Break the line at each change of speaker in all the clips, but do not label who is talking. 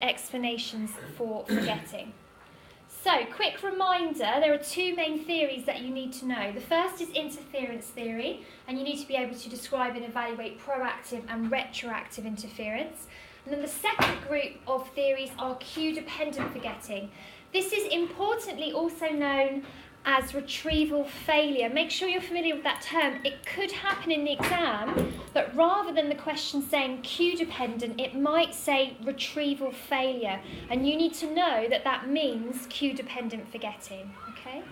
explanations for forgetting. So, quick reminder, there are two main theories that you need to know. The first is interference theory, and you need to be able to describe and evaluate proactive and retroactive interference. And then the second group of theories are cue-dependent forgetting. This is importantly also known as retrieval failure. Make sure you're familiar with that term. It could happen in the exam, but rather than the question saying cue-dependent, it might say retrieval failure. And you need to know that that means cue-dependent forgetting, okay?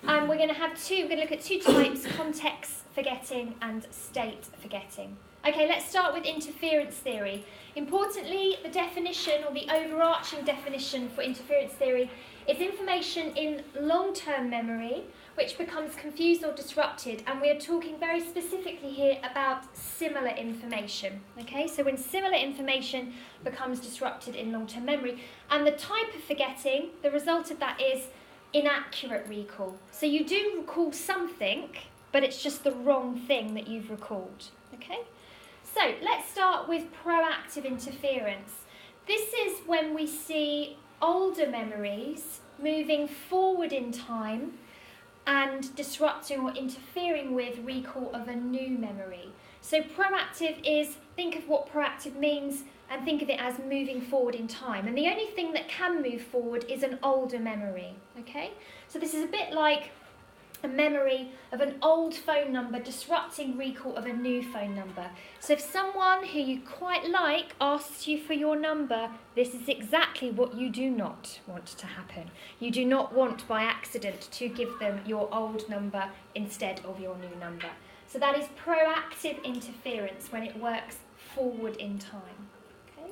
And we're going to look at two types, context forgetting and state forgetting. Okay, let's start with interference theory. Importantly, the definition, or the overarching definition for interference theory, is information in long-term memory which becomes confused or disrupted, and we are talking very specifically here about similar information. Okay, so when similar information becomes disrupted in long-term memory, and the type of forgetting, the result of that is inaccurate recall. So you do recall something, but it's just the wrong thing that you've recalled. Okay, so let's start with proactive interference. This is when we see older memories moving forward in time and disrupting or interfering with recall of a new memory. So proactive is, think of what proactive means and think of it as moving forward in time. And the only thing that can move forward is an older memory, okay? So this is a bit like a memory of an old phone number disrupting recall of a new phone number. So if someone who you quite like asks you for your number, this is exactly what you do not want to happen. You do not want by accident to give them your old number instead of your new number. So that is proactive interference when it works forward in time. Okay?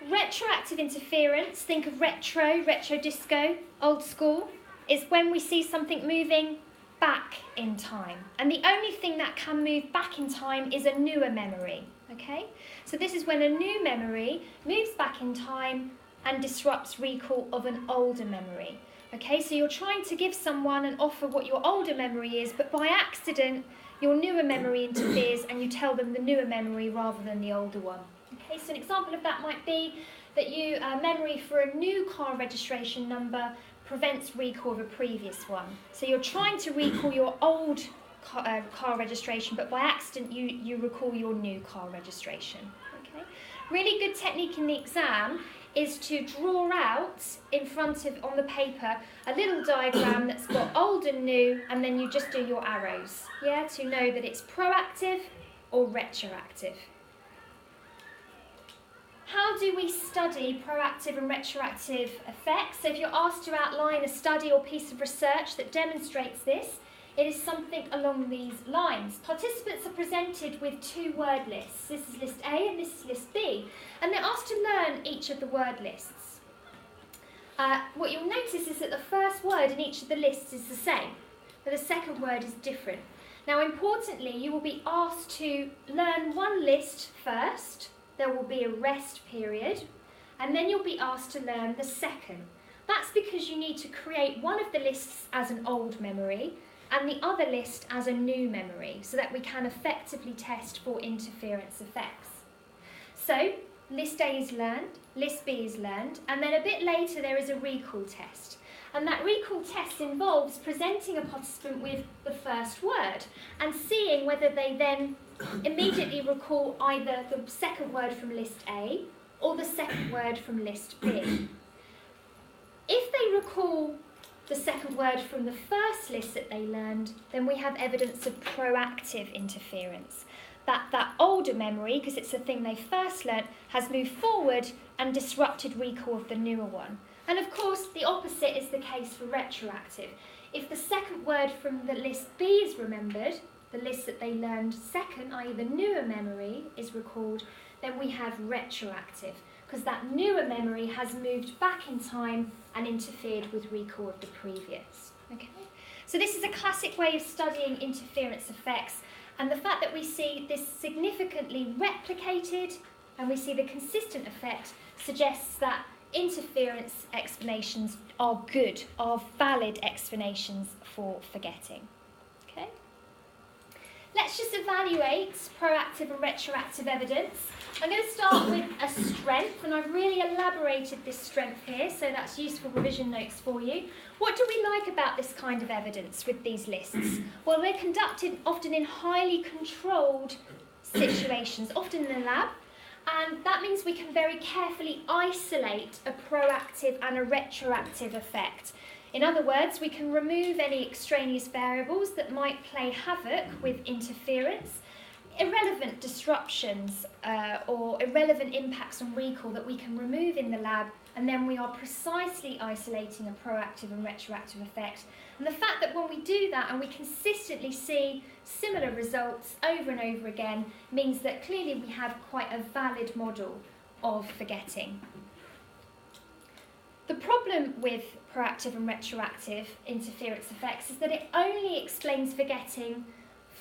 Retroactive interference, think of retro disco, old school, is when we see something moving back in time. And the only thing that can move back in time is a newer memory, okay? So this is when a new memory moves back in time and disrupts recall of an older memory, okay? So you're trying to give someone and offer what your older memory is, but by accident, your newer memory interferes and you tell them the newer memory rather than the older one. Okay, so an example of that might be that memory for a new car registration number prevents recall of a previous one. So you're trying to recall your old car registration, but by accident you recall your new car registration. Okay? Really good technique in the exam is to draw out in front of, on the paper, a little diagram that's got old and new, and then you just do your arrows, yeah, to know that it's proactive or retroactive. How do we study proactive and retroactive effects? So if you're asked to outline a study or piece of research that demonstrates this, it is something along these lines. Participants are presented with two word lists. This is list A and this is list B. And they're asked to learn each of the word lists. What you'll notice is that the first word in each of the lists is the same, but the second word is different. Now importantly, you will be asked to learn one list first. There will be a rest period, and then you'll be asked to learn the second. That's because you need to create one of the lists as an old memory and the other list as a new memory so that we can effectively test for interference effects. So, list A is learned, list B is learned, and then a bit later there is a recall test. And that recall test involves presenting a participant with the first word and seeing whether they then immediately recall either the second word from list A or the second word from list B. If they recall the second word from the first list that they learned, then we have evidence of proactive interference. That older memory, because it's the thing they first learnt, has moved forward and disrupted recall of the newer one. And of course, the opposite is the case for retroactive. If the second word from the list B is remembered, the list that they learned second, i.e. the newer memory, is recalled, then we have retroactive, because that newer memory has moved back in time and interfered with recall of the previous. Okay? So this is a classic way of studying interference effects, and the fact that we see this significantly replicated and we see the consistent effect suggests that interference explanations are good, are valid explanations for forgetting. Okay? Let's just evaluate proactive and retroactive evidence. I'm going to start with a strength, and I've really elaborated this strength here, so that's useful revision notes for you. What do we like about this kind of evidence with these lists? Well, they're conducted often in highly controlled situations, often in a lab, and that means we can very carefully isolate a proactive and a retroactive effect. In other words, we can remove any extraneous variables that might play havoc with interference, irrelevant disruptions or irrelevant impacts on recall that we can remove in the lab, and then we are precisely isolating a proactive and retroactive effect. And the fact that when we do that and we consistently see similar results over and over again means that clearly we have quite a valid model of forgetting. The problem with proactive and retroactive interference effects is that it only explains forgetting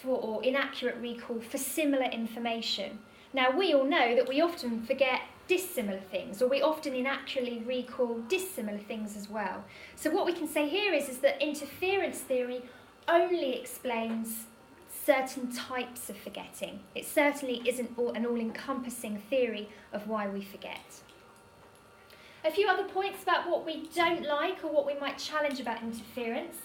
or inaccurate recall for similar information. Now, we all know that we often forget dissimilar things, or we often inaccurately recall dissimilar things as well. So what we can say here is that interference theory only explains certain types of forgetting. It certainly isn't an all-encompassing theory of why we forget. A few other points about what we don't like or what we might challenge about interference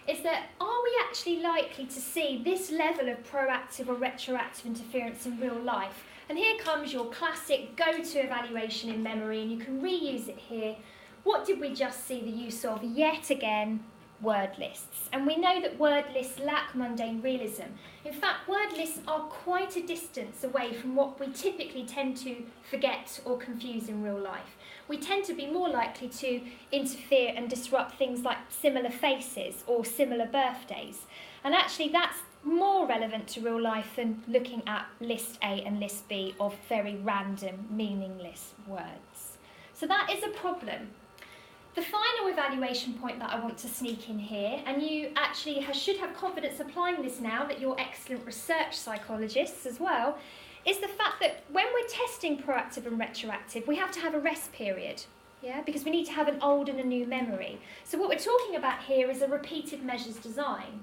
is that, are we actually likely to see this level of proactive or retroactive interference in real life? And here comes your classic go-to evaluation in memory, and you can reuse it here. What did we just see the use of? Yet again, word lists. And we know that word lists lack mundane realism. In fact, word lists are quite a distance away from what we typically tend to forget or confuse in real life. We tend to be more likely to interfere and disrupt things like similar faces or similar birthdays. And actually that's more relevant to real life than looking at list A and list B of very random, meaningless words. So that is a problem. The final evaluation point that I want to sneak in here, and you actually should have confidence applying this now that you're excellent research psychologists as well, is the fact that when we're testing proactive and retroactive, we have to have a rest period, because we need to have an old and a new memory. So what we're talking about here is a repeated measures design.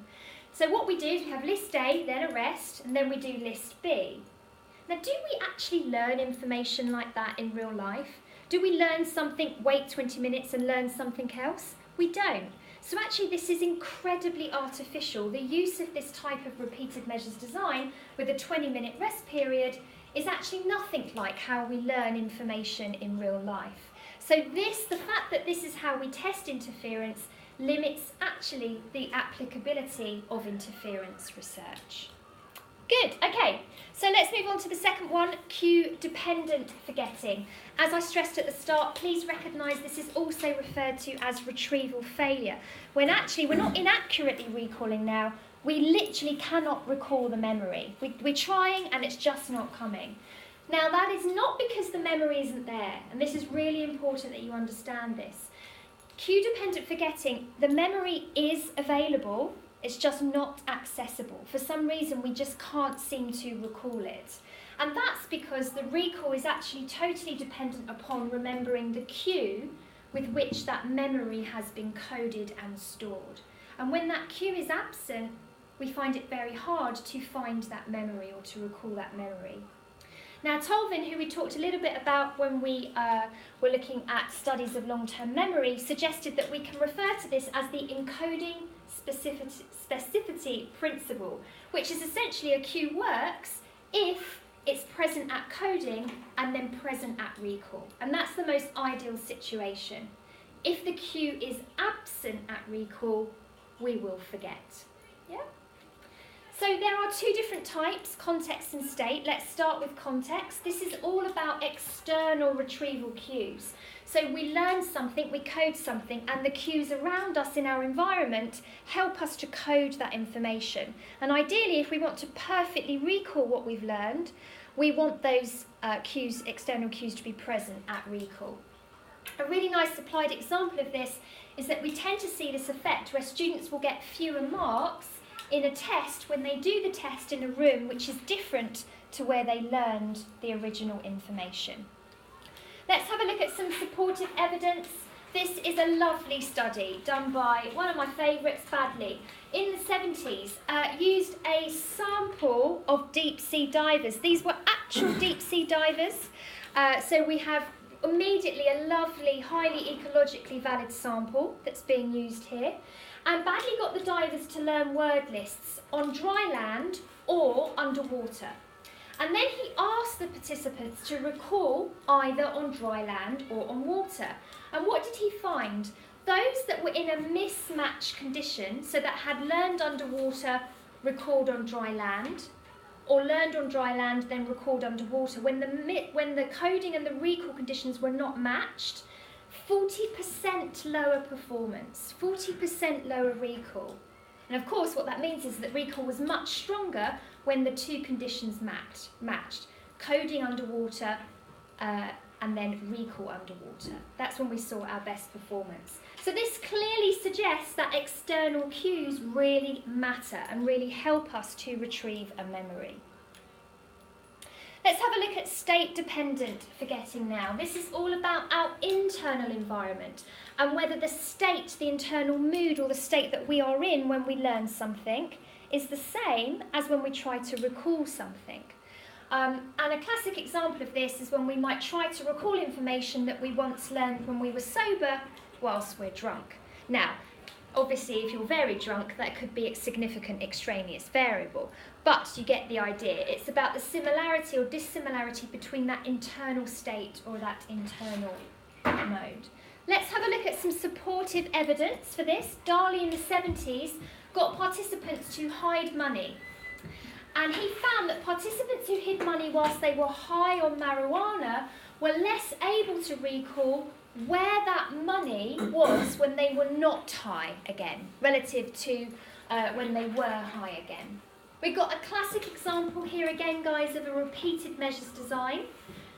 So what we do is we have list A, then a rest, and then we do list B. Now, do we actually learn information like that in real life? Do we learn something, wait 20 minutes and learn something else? We don't. So actually this is incredibly artificial. The use of this type of repeated measures design with a 20-minute rest period is actually nothing like how we learn information in real life. So the fact that this is how we test interference limits actually the applicability of interference research. Good, okay, so let's move on to the second one, cue-dependent forgetting. As I stressed at the start, please recognise this is also referred to as retrieval failure, when actually we're not inaccurately recalling now, we literally cannot recall the memory. We're trying and it's just not coming. Now that is not because the memory isn't there, and this is really important that you understand this. Cue-dependent forgetting, the memory is available, it's just not accessible. For some reason, we just can't seem to recall it. And that's because the recall is actually totally dependent upon remembering the cue with which that memory has been coded and stored. And when that cue is absent, we find it very hard to find that memory or to recall that memory. Now, Tolvin, who we talked a little bit about when we were looking at studies of long-term memory, suggested that we can refer to this as the encoding specificity principle, which is essentially a cue works if it's present at coding and then present at recall. And that's the most ideal situation. If the cue is absent at recall, we will forget. Yeah? So there are two different types, context and state. Let's start with context. This is all about external retrieval cues. So we learn something, we code something, and the cues around us in our environment help us to code that information. And ideally, if we want to perfectly recall what we've learned, we want those cues, external cues, to be present at recall. A really nice applied example of this is that we tend to see this effect where students will get fewer marks in a test when they do the test in a room which is different to where they learned the original information. Let's have a look at some supportive evidence. This is a lovely study done by one of my favourites, Badley, in the 70s. Used a sample of deep sea divers. These were actual deep sea divers. So we have immediately a lovely, highly ecologically valid sample that's being used here. And Badley got the divers to learn word lists on dry land or underwater. And then he asked the participants to recall either on dry land or on water. And what did he find? Those that were in a mismatch condition, so that had learned underwater, recalled on dry land, or learned on dry land, then recalled underwater, when the coding and the recall conditions were not matched, 40% lower performance, 40% lower recall. And of course, what that means is that recall was much stronger when the two conditions matched. Coding underwater and then recall underwater. That's when we saw our best performance. So this clearly suggests that external cues really matter and really help us to retrieve a memory. Let's have a look at state-dependent forgetting now. This is all about our internal environment and whether the state, the internal mood or the state that we are in when we learn something is the same as when we try to recall something. And a classic example of this is when we might try to recall information that we once learned when we were sober whilst we're drunk. Now, obviously, if you're very drunk, that could be a significant extraneous variable, but you get the idea. It's about the similarity or dissimilarity between that internal state or that internal mode. Let's have a look at some supportive evidence for this. Darley in the 70s got participants to hide money. And he found that participants who hid money whilst they were high on marijuana were less able to recall where that money was when they were not high again, relative to when they were high again. We've got a classic example here again, guys, of a repeated measures design.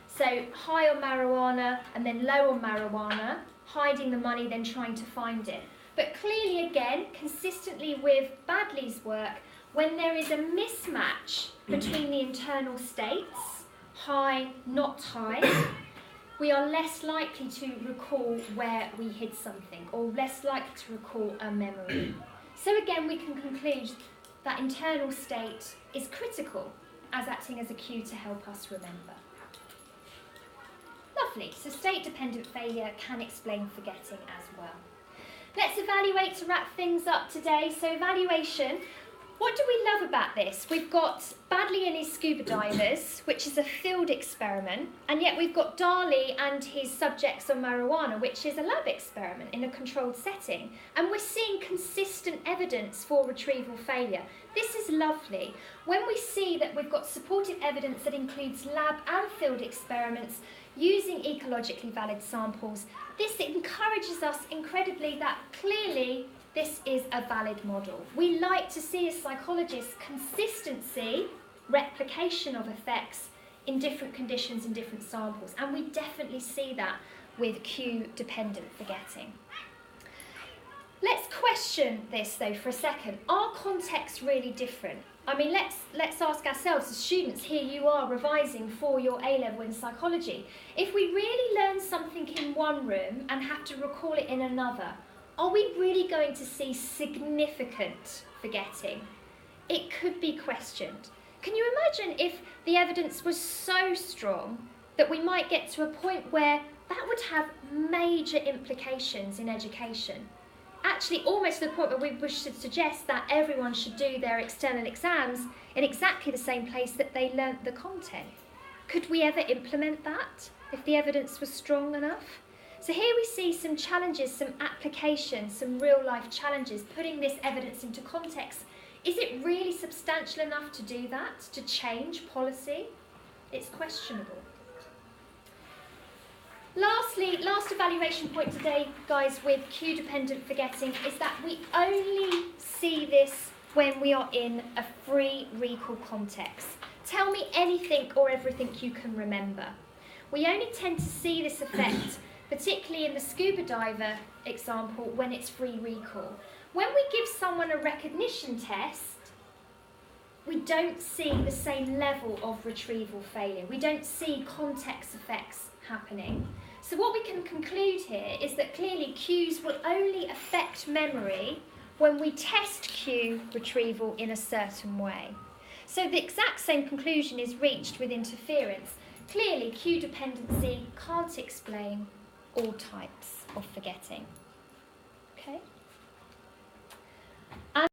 So high on marijuana and then low on marijuana, hiding the money, then trying to find it. But clearly, again, consistently with Badley's work, when there is a mismatch between the internal states, high, not high, we are less likely to recall where we hid something, or less likely to recall a memory. So again, we can conclude that internal state is critical as acting as a cue to help us remember. Lovely, so state-dependent failure can explain forgetting as well. Let's evaluate to wrap things up today. So evaluation. What do we love about this? We've got Badley and his scuba divers, which is a field experiment, and yet we've got Darley and his subjects on marijuana, which is a lab experiment in a controlled setting. And we're seeing consistent evidence for retrieval failure. This is lovely. When we see that we've got supportive evidence that includes lab and field experiments using ecologically valid samples, this encourages us incredibly that clearly this is a valid model. We like to see as psychologists consistency, replication of effects in different conditions and different samples, and we definitely see that with cue-dependent forgetting. Let's question this though for a second. Are contexts really different? I mean, let's ask ourselves as students, here you are revising for your A-level in psychology. If we really learn something in one room and have to recall it in another, are we really going to see significant forgetting? It could be questioned. Can you imagine if the evidence was so strong that we might get to a point where that would have major implications in education? Actually, almost to the point where we should suggest that everyone should do their external exams in exactly the same place that they learnt the content. Could we ever implement that if the evidence was strong enough? So here we see some challenges, some applications, some real-life challenges, putting this evidence into context. Is it really substantial enough to do that, to change policy? It's questionable. Lastly, last evaluation point today, guys, with cue-dependent forgetting is that we only see this when we are in a free recall context. Tell me anything or everything you can remember. We only tend to see this effect particularly in the scuba diver example, when it's free recall. When we give someone a recognition test, we don't see the same level of retrieval failure. We don't see context effects happening. So what we can conclude here is that clearly cues will only affect memory when we test cue retrieval in a certain way. So the exact same conclusion is reached with interference. Clearly, cue dependency can't explain all types of forgetting. Okay?